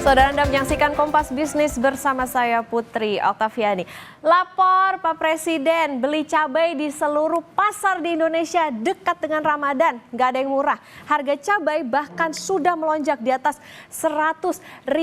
Saudara Anda menyaksikan Kompas Bisnis bersama saya Putri Oktaviani. Lapor Pak Presiden, beli cabai di seluruh pasar di Indonesia dekat dengan Ramadan. Nggak ada yang murah. Harga cabai bahkan sudah melonjak di atas Rp100.000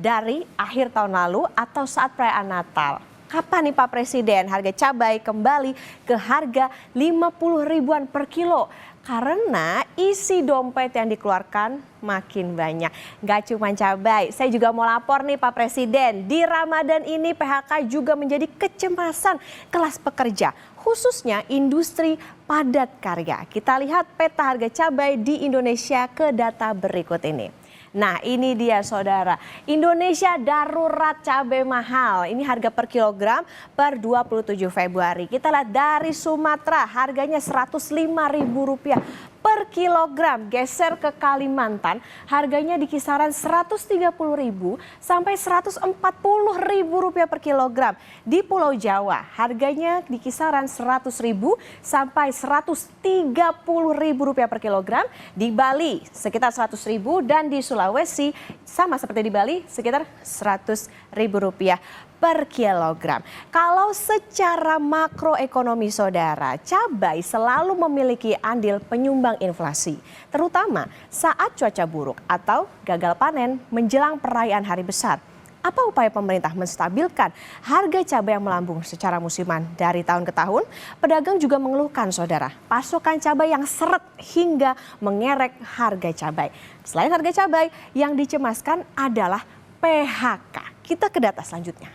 dari akhir tahun lalu atau saat perayaan Natal. Kapan nih Pak Presiden harga cabai kembali ke harga 50 ribuan per kilo? Karena isi dompet yang dikeluarkan makin banyak. Gak cuma cabai, saya juga mau lapor nih Pak Presiden. Di Ramadan ini PHK juga menjadi kecemasan kelas pekerja, khususnya industri padat karya. Kita lihat peta harga cabai di Indonesia ke data berikut ini. Nah ini dia saudara, Indonesia darurat cabai mahal. Ini harga per kilogram per 27 Februari. Kita lihat dari Sumatera harganya Rp105.000 per kilogram. Geser ke Kalimantan harganya di kisaran Rp130.000 sampai Rp140.000 per kilogram. Di Pulau Jawa harganya di kisaran Rp100.000 sampai Rp130.000 per kilogram. Di Bali sekitar Rp100.000 dan di Sulawesi sama seperti di Bali sekitar Rp100.000 per kilogram. Kalau secara makroekonomi saudara, cabai selalu memiliki andil penyumbang inflasi, terutama saat cuaca buruk atau gagal panen menjelang perayaan hari besar. Apa upaya pemerintah menstabilkan harga cabai yang melambung secara musiman dari tahun ke tahun? Pedagang juga mengeluhkan saudara, pasokan cabai yang seret hingga mengerek harga cabai. Selain harga cabai, yang dicemaskan adalah PHK. Kita ke data selanjutnya.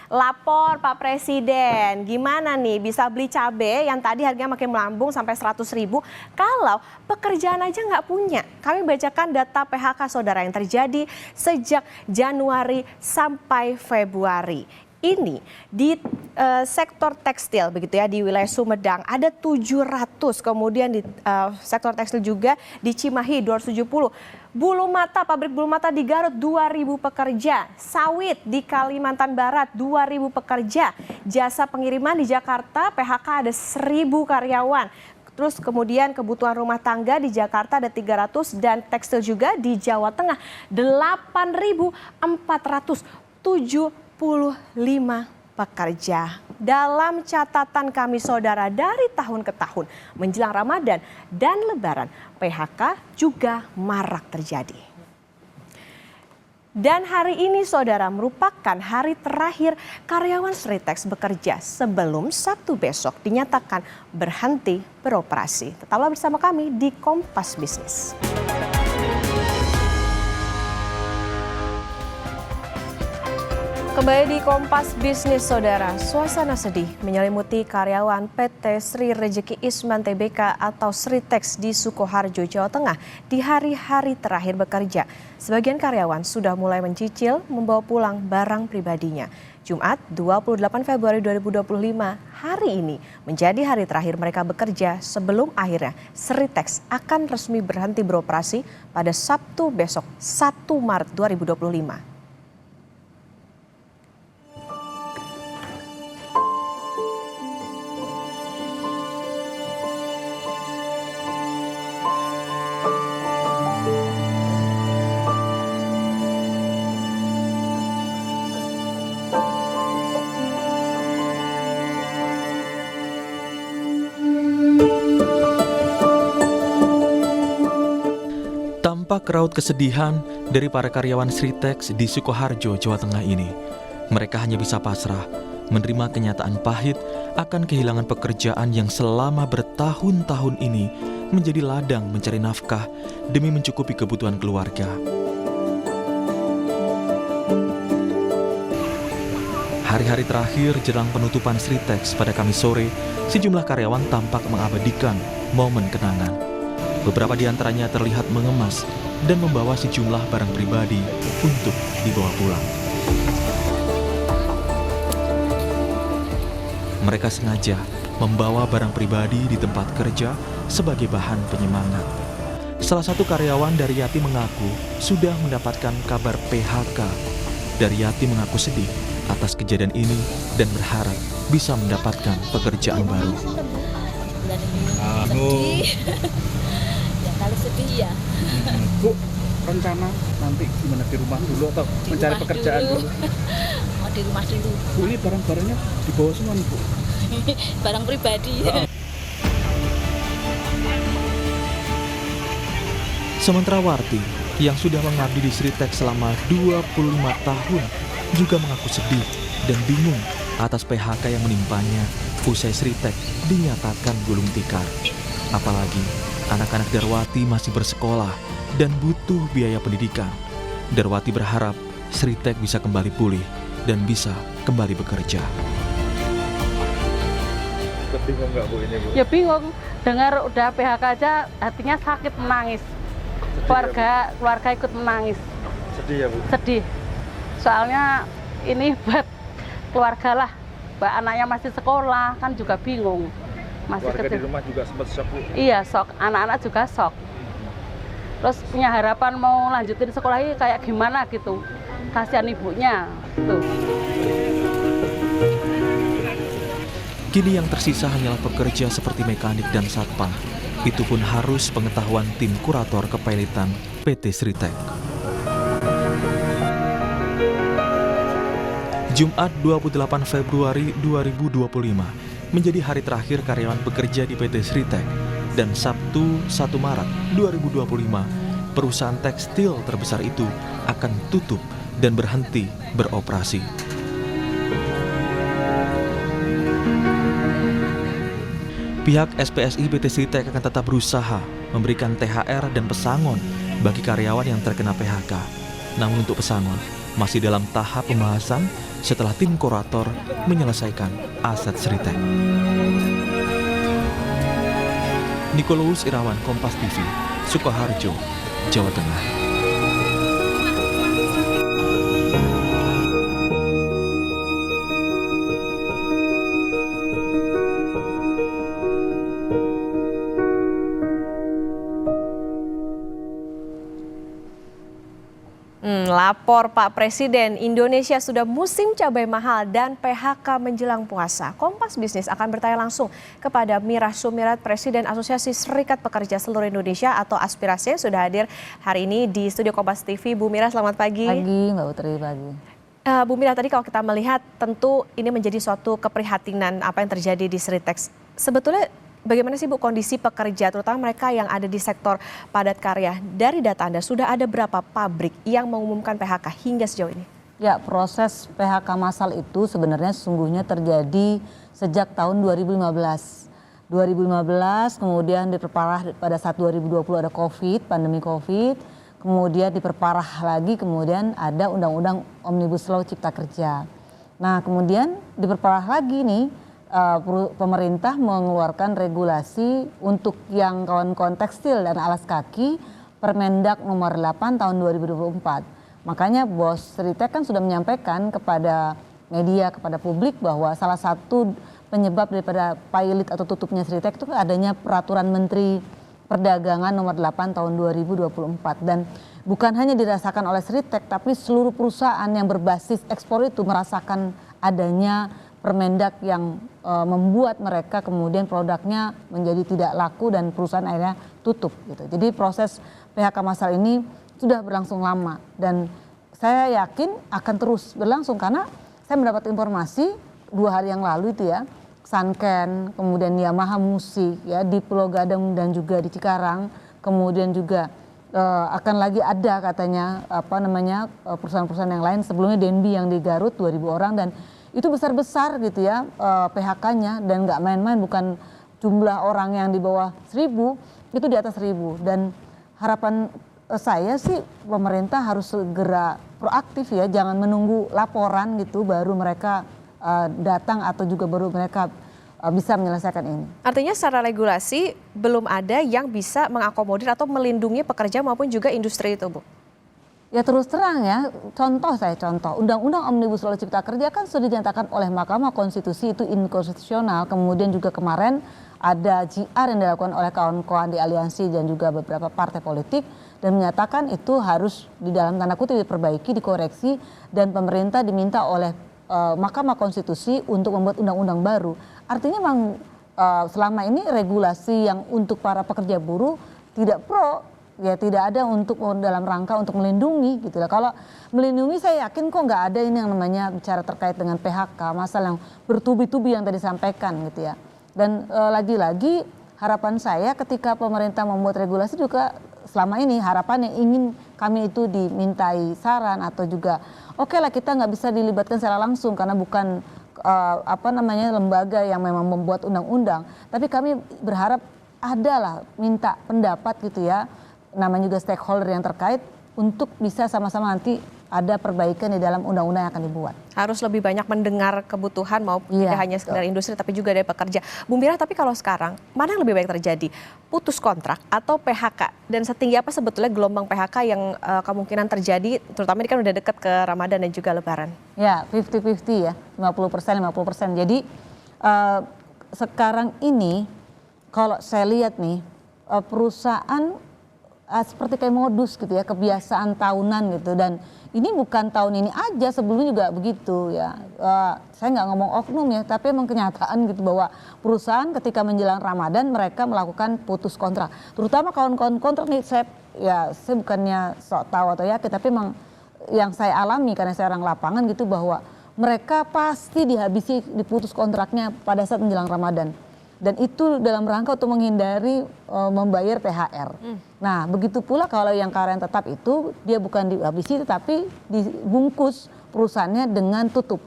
Lapor Pak Presiden, gimana nih bisa beli cabai yang tadi harganya makin melambung sampai Rp100.000 kalau pekerjaan aja nggak punya. Kami bacakan data PHK saudara yang terjadi sejak Januari sampai Februari. Ini di sektor tekstil begitu ya, di wilayah Sumedang ada 700, kemudian di sektor tekstil juga di Cimahi 270. Bulu mata, pabrik bulu mata di Garut 2.000 pekerja, sawit di Kalimantan Barat 2.000 pekerja, jasa pengiriman di Jakarta PHK ada 1.000 karyawan. Terus kemudian kebutuhan rumah tangga di Jakarta ada 300 dan tekstil juga di Jawa Tengah 8.475 pekerja. Dalam catatan kami saudara dari tahun ke tahun menjelang Ramadan dan Lebaran, PHK juga marak terjadi. Dan hari ini saudara merupakan hari terakhir karyawan Sritex bekerja sebelum Sabtu besok dinyatakan berhenti beroperasi. Tetaplah bersama kami di Kompas Bisnis. Kembali di Kompas Bisnis saudara, suasana sedih menyelimuti karyawan PT Sri Rejeki Isman Tbk atau Sritex di Sukoharjo, Jawa Tengah di hari-hari terakhir bekerja. Sebagian karyawan sudah mulai mencicil membawa pulang barang pribadinya. Jumat 28 Februari 2025 hari ini menjadi hari terakhir mereka bekerja sebelum akhirnya Sritex akan resmi berhenti beroperasi pada Sabtu besok 1 Maret 2025. Tampak raut kesedihan dari para karyawan Sritex di Sukoharjo, Jawa Tengah ini. Mereka hanya bisa pasrah menerima kenyataan pahit akan kehilangan pekerjaan yang selama bertahun-tahun ini menjadi ladang mencari nafkah demi mencukupi kebutuhan keluarga. Hari-hari terakhir jelang penutupan Sritex pada Kamis sore, sejumlah karyawan tampak mengabadikan momen kenangan. Beberapa di antaranya terlihat mengemas dan membawa sejumlah barang pribadi untuk dibawa pulang. Mereka sengaja membawa barang pribadi di tempat kerja sebagai bahan penyemangat. Salah satu karyawan dari Yati mengaku sudah mendapatkan kabar PHK. Dari Yati mengaku sedih atas kejadian ini dan berharap bisa mendapatkan pekerjaan baru. Kalau sedih ya Bu, rencana nanti gimana, di rumah dulu atau di mencari rumah pekerjaan dulu? Mau di rumah dulu. Bu, ini barang-barangnya dibawa semua nih Bu? Barang pribadi. Sementara Warti yang sudah mengabdi di Sritek selama 25 tahun juga mengaku sedih dan bingung atas PHK yang menimpanya usai Sritek dinyatakan gulung tikar. Apalagi anak-anak Darwati masih bersekolah dan butuh biaya pendidikan. Darwati berharap Sritek bisa kembali pulih dan bisa kembali bekerja. Bingung nggak Bu ini Bu? Ya bingung, dengar udah PHK aja hatinya sakit, menangis. Keluarga ikut menangis. Sedih ya Bu? Sedih. Soalnya ini buat keluarga lah. Mbak anaknya masih sekolah kan juga bingung. Masih Keluarga kecil. di rumah juga sempat shock Bu? Iya, shock. Anak-anak juga shock. Terus punya harapan mau lanjutin sekolah ini kayak gimana gitu. Kasihan ibunya. Tuh. Kini yang tersisa hanyalah pekerja seperti mekanik dan satpam. Itu pun harus pengetahuan tim kurator kepailitan PT Sritek. Jumat 28 Februari 2025 menjadi hari terakhir karyawan bekerja di PT Sritek, dan Sabtu 1 Maret 2025 perusahaan tekstil terbesar itu akan tutup dan berhenti beroperasi. Pihak SPSI PT Sritek akan tetap berusaha memberikan THR dan pesangon bagi karyawan yang terkena PHK. Namun untuk pesangon masih dalam tahap pembahasan setelah tim kurator menyelesaikan aset Sritek. Nikolaus Irawan, Kompas TV, Sukoharjo, Jawa Tengah. Lapor Pak Presiden, Indonesia sudah musim cabai mahal dan PHK menjelang puasa. Kompas Bisnis akan bertanya langsung kepada Mira Sumirat, Presiden Asosiasi Serikat Pekerja Seluruh Indonesia atau Aspirasi, yang sudah hadir hari ini di studio Kompas TV. Bu Mira, selamat pagi. Pagi, Mbak Putri, pagi. Bu Mira, tadi kalau kita melihat tentu ini menjadi suatu keprihatinan apa yang terjadi di Sritek. Sebetulnya bagaimana sih Bu kondisi pekerja, terutama mereka yang ada di sektor padat karya? Dari data Anda, sudah ada berapa pabrik yang mengumumkan PHK hingga sejauh ini? Ya, proses PHK massal itu sebenarnya sesungguhnya terjadi sejak tahun 2015. 2015 kemudian diperparah pada saat 2020 ada pandemi COVID. Kemudian diperparah lagi, kemudian ada Undang-Undang Omnibus Law Cipta Kerja. Nah kemudian diperparah lagi nih, pemerintah mengeluarkan regulasi untuk yang kawan-kawan tekstil dan alas kaki, Permendak nomor 8 tahun 2024. Makanya Bos Sritek kan sudah menyampaikan kepada media, kepada publik bahwa salah satu penyebab daripada pilot atau tutupnya Sritek itu adanya peraturan Menteri Perdagangan nomor 8 tahun 2024. Dan bukan hanya dirasakan oleh Sritek, tapi seluruh perusahaan yang berbasis ekspor itu merasakan adanya Permendak yang membuat mereka kemudian produknya menjadi tidak laku dan perusahaan akhirnya tutup gitu. Jadi proses PHK massal ini sudah berlangsung lama dan saya yakin akan terus berlangsung karena saya mendapat informasi 2 hari yang lalu itu ya, Sanken, kemudian Yamaha Musik ya di Pulau Gadung dan juga di Cikarang, kemudian juga akan lagi ada katanya perusahaan-perusahaan yang lain, sebelumnya Denbi yang di Garut 2.000 orang dan itu besar-besar gitu ya PHK-nya dan nggak main-main, bukan jumlah orang yang di bawah 1.000, itu di atas 1.000. Dan harapan saya sih pemerintah harus segera proaktif ya, jangan menunggu laporan gitu baru mereka datang atau juga baru mereka bisa menyelesaikan ini. Artinya secara regulasi belum ada yang bisa mengakomodir atau melindungi pekerja maupun juga industri itu, Bu? Ya terus terang ya, contoh Undang-Undang Omnibus Law Cipta Kerja kan sudah dinyatakan oleh Mahkamah Konstitusi itu inkonstitusional. Kemudian juga kemarin ada GR yang dilakukan oleh kawan-kawan di aliansi dan juga beberapa partai politik dan menyatakan itu harus di dalam tanda kutip diperbaiki, dikoreksi dan pemerintah diminta oleh Mahkamah Konstitusi untuk membuat undang-undang baru. Artinya memang selama ini regulasi yang untuk para pekerja buruh tidak pro, ya tidak ada untuk dalam rangka untuk melindungi gitu lah. Kalau melindungi saya yakin kok nggak ada ini yang namanya bicara terkait dengan PHK, masalah yang bertubi-tubi yang tadi disampaikan gitu ya. Dan lagi-lagi harapan saya ketika pemerintah membuat regulasi juga selama ini harapannya ingin kami itu dimintai saran atau juga oke lah kita nggak bisa dilibatkan secara langsung karena bukan lembaga yang memang membuat undang-undang, tapi kami berharap adalah minta pendapat gitu ya, namanya juga stakeholder yang terkait untuk bisa sama-sama nanti ada perbaikan di dalam undang-undang yang akan dibuat. Harus lebih banyak mendengar kebutuhan maupun tidak hanya sekedar industri tapi juga dari pekerja. Bu Mira, tapi kalau sekarang mana yang lebih baik terjadi? Putus kontrak atau PHK? Dan setinggi apa sebetulnya gelombang PHK yang kemungkinan terjadi, terutama ini kan udah dekat ke Ramadan dan juga Lebaran? Ya, 50-50 ya, 50%. Jadi sekarang ini kalau saya lihat nih perusahaan seperti kayak modus gitu ya, kebiasaan tahunan gitu, dan ini bukan tahun ini aja, sebelumnya juga begitu ya. Saya nggak ngomong oknum ya, tapi emang kenyataan gitu bahwa perusahaan ketika menjelang Ramadan mereka melakukan putus kontrak. Terutama kawan-kawan kontrak nih, saya bukannya sok tahu atau yakin, tapi emang yang saya alami karena saya orang lapangan gitu bahwa mereka pasti diputus kontraknya pada saat menjelang Ramadan. Dan itu dalam rangka untuk menghindari membayar THR. Nah, begitu pula kalau yang karyawan tetap itu dia bukan dihabisi tetapi dibungkus perusahaannya dengan tutup.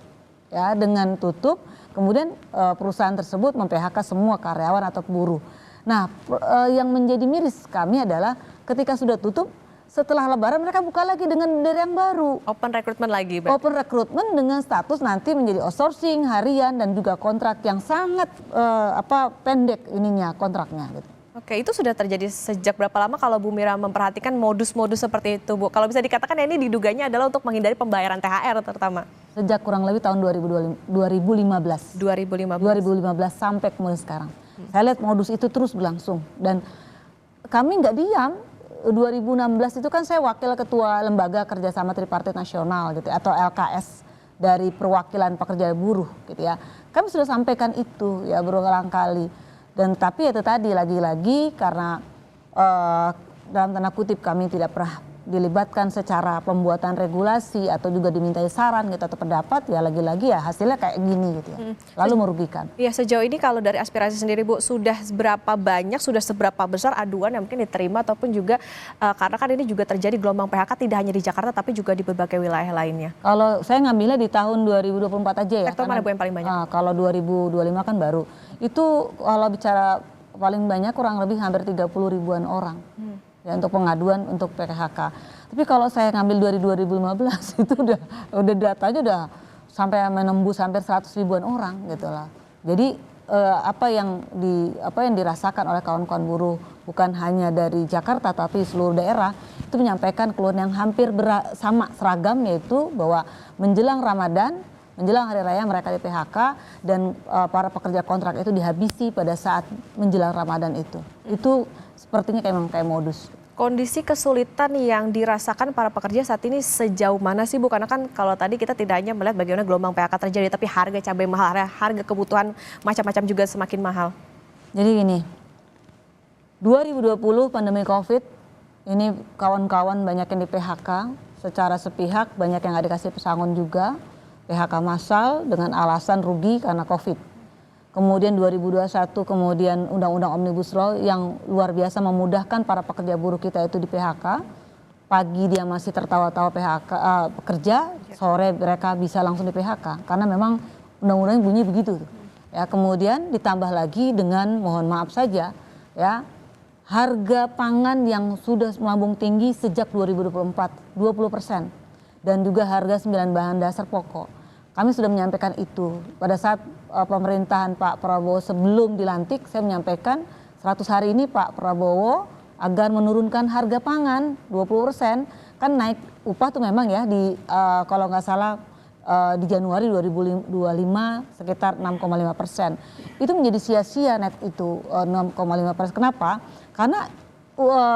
Ya, dengan tutup, kemudian perusahaan tersebut mem-PHK semua karyawan atau buruh. Nah, yang menjadi miris kami adalah ketika sudah tutup, setelah Lebaran mereka buka lagi dengan dari yang baru. Open recruitment lagi, berarti? Open recruitment dengan status nanti menjadi outsourcing harian dan juga kontrak yang sangat pendek ininya kontraknya. Gitu. Oke, itu sudah terjadi sejak berapa lama kalau Bu Mira memperhatikan modus-modus seperti itu, Bu? Kalau bisa dikatakan ya ini diduganya adalah untuk menghindari pembayaran THR terutama. Sejak kurang lebih tahun 2015. 2015 sampai kemudian sekarang. Saya lihat modus itu terus berlangsung dan kami nggak diam. 2016 itu kan saya wakil ketua lembaga kerjasama tripartit nasional gitu atau LKS dari perwakilan pekerja buruh gitu ya. Kami sudah sampaikan itu ya berulang kali dan tapi itu tadi lagi-lagi karena dalam tanda kutip kami tidak pernah dilibatkan secara pembuatan regulasi atau juga dimintai saran gitu atau pendapat ya lagi-lagi ya hasilnya kayak gini gitu ya. Lalu merugikan. Ya sejauh ini kalau dari aspirasi sendiri Bu sudah seberapa besar aduan yang mungkin diterima ataupun juga karena kan ini juga terjadi gelombang PHK tidak hanya di Jakarta tapi juga di berbagai wilayah lainnya. Kalau saya ngambilnya di tahun 2024 aja ya. Sektor mana Bu yang paling banyak? Kalau 2025 kan baru. Itu kalau bicara paling banyak kurang lebih hampir 30 ribuan orang. Ya untuk pengaduan untuk PHK. Tapi kalau saya ngambil dari 2015 itu udah datanya udah sampai menembus hampir 100 ribuan orang gitu lah. Jadi apa yang dirasakan oleh kawan-kawan buruh bukan hanya dari Jakarta tapi seluruh daerah itu menyampaikan keluhan yang hampir sama seragam yaitu bahwa menjelang Ramadan, menjelang hari raya mereka di PHK dan para pekerja kontrak itu dihabisi pada saat menjelang Ramadan itu. Itu sepertinya kayak modus. Kondisi kesulitan yang dirasakan para pekerja saat ini sejauh mana sih Bu? Karena kan kalau tadi kita tidak hanya melihat bagaimana gelombang PHK terjadi, tapi harga cabai mahal, harga kebutuhan macam-macam juga semakin mahal. Jadi gini, 2020 pandemi COVID, ini kawan-kawan banyak yang di PHK secara sepihak, banyak yang nggak dikasih pesangon juga, PHK massal dengan alasan rugi karena COVID. Kemudian 2021 kemudian Undang-Undang Omnibus Law yang luar biasa memudahkan para pekerja buruh kita itu di PHK. Pagi dia masih tertawa-tawa pekerja, sore mereka bisa langsung di PHK karena memang undang-undangnya bunyi begitu. Ya, kemudian ditambah lagi dengan mohon maaf saja ya harga pangan yang sudah melambung tinggi sejak 2024 20% dan juga harga 9 bahan dasar pokok. Kami sudah menyampaikan itu pada saat pemerintahan Pak Prabowo sebelum dilantik, saya menyampaikan 100 hari ini Pak Prabowo agar menurunkan harga pangan 20%, kan naik upah tuh memang ya di kalau nggak salah di Januari 2025 sekitar 6,5%. Itu menjadi sia-sia naik itu 6,5%. Kenapa? Karena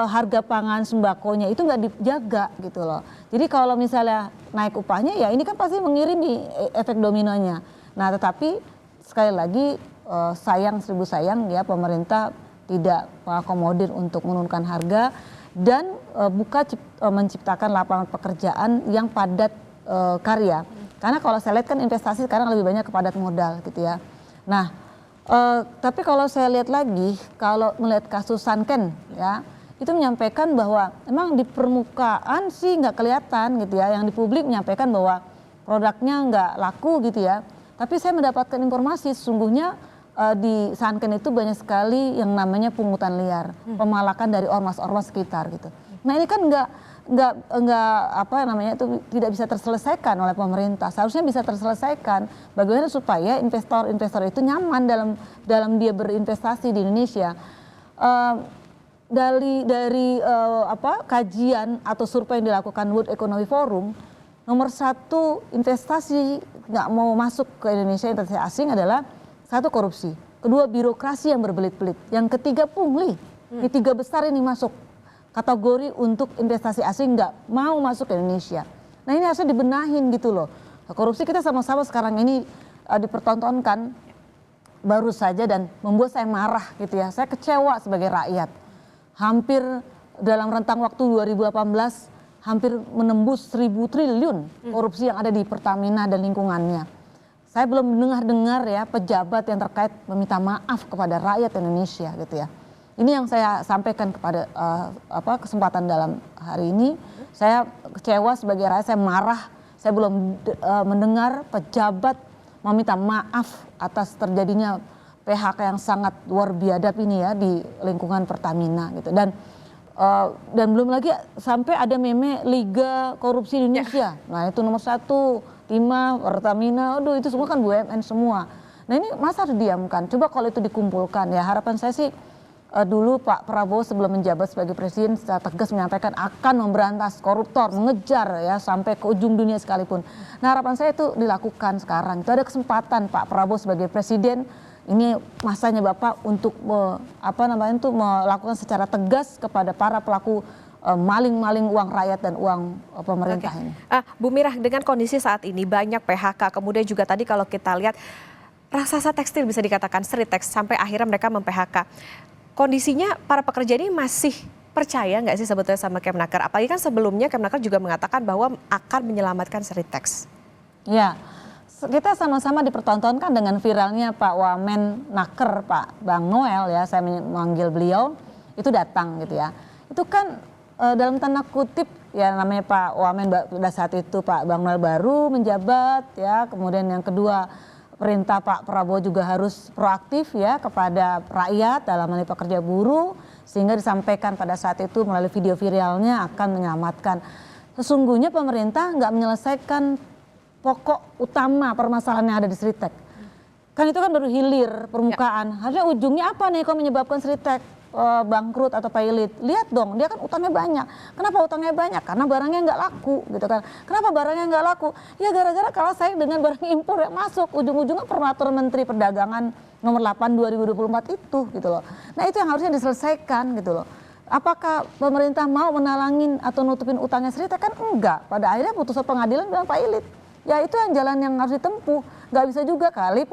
harga pangan sembakonya itu nggak dijaga gitu loh. Jadi kalau misalnya naik upahnya ya ini kan pasti mengirimi efek dominonya. Nah tetapi sekali lagi sayang seribu sayang ya pemerintah tidak mengakomodir untuk menurunkan harga dan menciptakan lapangan pekerjaan yang padat karya. Karena kalau saya lihat kan investasi sekarang lebih banyak ke padat modal gitu ya. Nah, tapi kalau saya lihat lagi, kalau melihat kasus Sanken ya, itu menyampaikan bahwa emang di permukaan sih nggak kelihatan gitu ya, yang di publik menyampaikan bahwa produknya nggak laku gitu ya. Tapi saya mendapatkan informasi sesungguhnya di Sanken itu banyak sekali yang namanya pungutan liar, pemalakan dari ormas-ormas sekitar gitu. Nah ini kan nggak apa namanya itu tidak bisa terselesaikan oleh pemerintah. Seharusnya bisa terselesaikan. Bagaimana supaya investor itu nyaman dalam dia berinvestasi di Indonesia. Dari kajian atau survei yang dilakukan World Economic Forum, nomor satu investasi nggak mau masuk ke Indonesia, investasi asing adalah satu korupsi, kedua birokrasi yang berbelit-belit, yang ketiga pungli. Di tiga besar ini masuk kategori untuk investasi asing nggak mau masuk ke Indonesia. Nah ini harusnya dibenahin gitu loh. Korupsi kita sama-sama sekarang ini dipertontonkan baru saja dan membuat saya marah gitu ya. Saya kecewa sebagai rakyat. Hampir dalam rentang waktu 2018 hampir menembus 1.000 triliun korupsi yang ada di Pertamina dan lingkungannya. Saya belum dengar ya pejabat yang terkait meminta maaf kepada rakyat Indonesia gitu ya. Ini yang saya sampaikan kepada kesempatan dalam hari ini. Saya kecewa sebagai rakyat, saya marah. Saya belum mendengar pejabat meminta maaf atas terjadinya PHK yang sangat luar biadab ini ya di lingkungan Pertamina gitu. Dan belum lagi sampai ada meme Liga Korupsi Indonesia. Nah itu nomor satu, Timah, Pertamina, aduh itu semua kan BUMN semua. Nah ini masa harus diamkan? Coba kalau itu dikumpulkan ya, harapan saya sih dulu Pak Prabowo sebelum menjabat sebagai presiden secara tegas menyampaikan akan memberantas koruptor, mengejar ya sampai ke ujung dunia sekalipun. Nah harapan saya itu dilakukan sekarang. Itu ada kesempatan Pak Prabowo sebagai presiden, ini masanya Bapak untuk melakukan secara tegas kepada para pelaku maling-maling uang rakyat dan uang pemerintah ini. Bu Mirah, dengan kondisi saat ini banyak PHK, kemudian juga tadi kalau kita lihat raksasa tekstil bisa dikatakan Sritex sampai akhirnya mereka mem-PHK. Kondisinya para pekerja ini masih percaya nggak sih sebetulnya sama Kemnaker? Apalagi kan sebelumnya Kemnaker juga mengatakan bahwa akan menyelamatkan Sritex. Ya. Kita sama-sama dipertontonkan dengan viralnya Pak Wamen Naker, Pak Bang Noel ya, saya memanggil beliau, itu datang gitu ya. Itu kan dalam tanda kutip ya namanya Pak Wamen pada saat itu Pak Bang Noel baru menjabat ya, kemudian yang kedua perintah Pak Prabowo juga harus proaktif ya kepada rakyat dalam hal pekerja buruh, sehingga disampaikan pada saat itu melalui video viralnya akan menyelamatkan. Sesungguhnya pemerintah nggak menyelesaikan pokok utama permasalahan yang ada di Sritex. Kan itu kan baru hilir permukaan. Harusnya ujungnya apa nih kalau menyebabkan Sritex bangkrut atau pailit? Lihat dong, dia kan utangnya banyak. Kenapa utangnya banyak? Karena barangnya nggak laku gitu kan. Kenapa barangnya nggak laku? Ya gara-gara kalah saing dengan barang impor yang masuk. Ujung-ujungnya peraturan Menteri Perdagangan nomor 8 2024 itu gitu loh. Nah itu yang harusnya diselesaikan gitu loh. Apakah pemerintah mau menalangin atau nutupin utangnya Sritex? Kan enggak. Pada akhirnya putusan pengadilan bilang pailit. Ya itu yang jalan yang harus ditempuh. Nggak bisa juga kali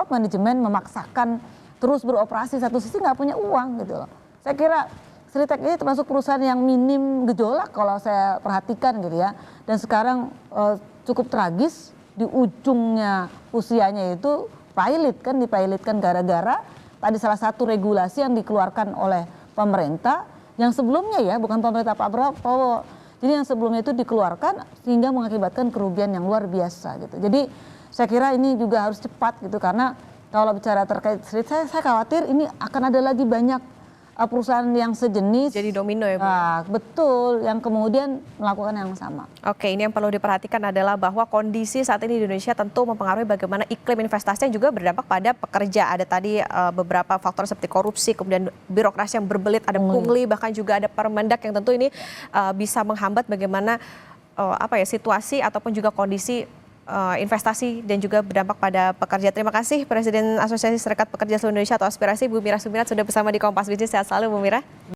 manajemen memaksakan terus beroperasi, satu sisi nggak punya uang gitu loh. Saya kira Sritex ini termasuk perusahaan yang minim gejolak kalau saya perhatikan gitu ya. Dan sekarang cukup tragis di ujungnya usianya itu dipailitkan gara-gara tadi salah satu regulasi yang dikeluarkan oleh pemerintah yang sebelumnya ya, bukan pemerintah Pak Prabowo. Jadi yang sebelumnya itu dikeluarkan sehingga mengakibatkan kerugian yang luar biasa gitu. Jadi saya kira ini juga harus cepat gitu, karena kalau bicara terkait Sritex saya khawatir ini akan ada lagi banyak perusahaan yang sejenis. Jadi domino ya Bu? Betul, yang kemudian melakukan yang sama. Oke, ini yang perlu diperhatikan adalah bahwa kondisi saat ini di Indonesia tentu mempengaruhi bagaimana iklim investasi yang juga berdampak pada pekerja. Ada tadi beberapa faktor seperti korupsi, kemudian birokrasi yang berbelit, ada pungli, bahkan juga ada Permendak yang tentu ini bisa menghambat bagaimana situasi ataupun juga kondisi investasi dan juga berdampak pada pekerja. Terima kasih Presiden Asosiasi Serikat Pekerja Seluruh Indonesia atau Aspirasi Bu Mira Sumirat sudah bersama di Kompas Bisnis. Sehat selalu Bu Mira.